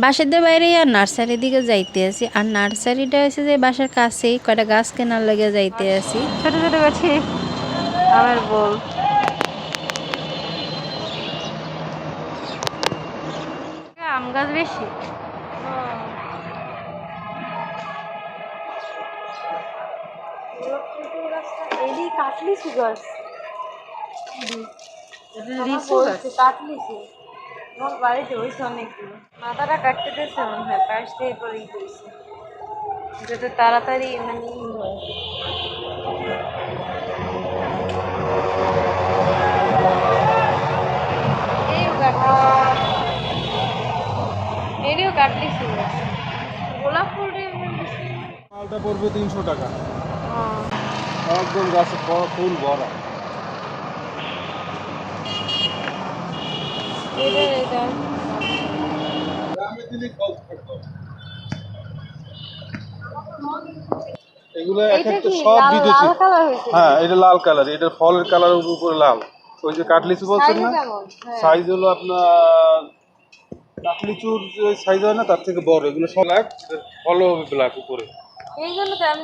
বাসার দিয়ে বাইরে আর নার্সারির দিকে যাইতে আছি। আর নার্সারিটা হচ্ছে যে বাসার কাছেই, কয়টা গাছ কেনার লেগে যাইতে আছি। ছোট ছোট গাছে আমার বল আম গাছ বেশি। এই কাটলিছি গাছ, লিচু গাছ, কাটলিছি আমার বাড়িতে হয়েছে অনেকগুলো। মাথাটা কাটতে দিয়েছে মনে হয়, পাশ দিয়ে পরেই করেছে যাতে তাড়াতাড়ি মানে হয়। এরিও কাটলিছি গোলাপ ফুল মালটা পড়বে 300 টাকা। একদম গাছে ফুল ভরা। এগুলো এক একটা সব বিদেশি। হ্যাঁ, এটা লাল কালার, এটা ফলের কালারের উপরে লাল। ওই যে কাটলিচু বলছেন না, সাইজ হলো আপনার কাটলিচুর যে সাইজ হয় না তার থেকে বড়। এগুলো সব ব্ল্যাক, ফলও হবে ব্ল্যাক উপরে। এই জন্য তো আমি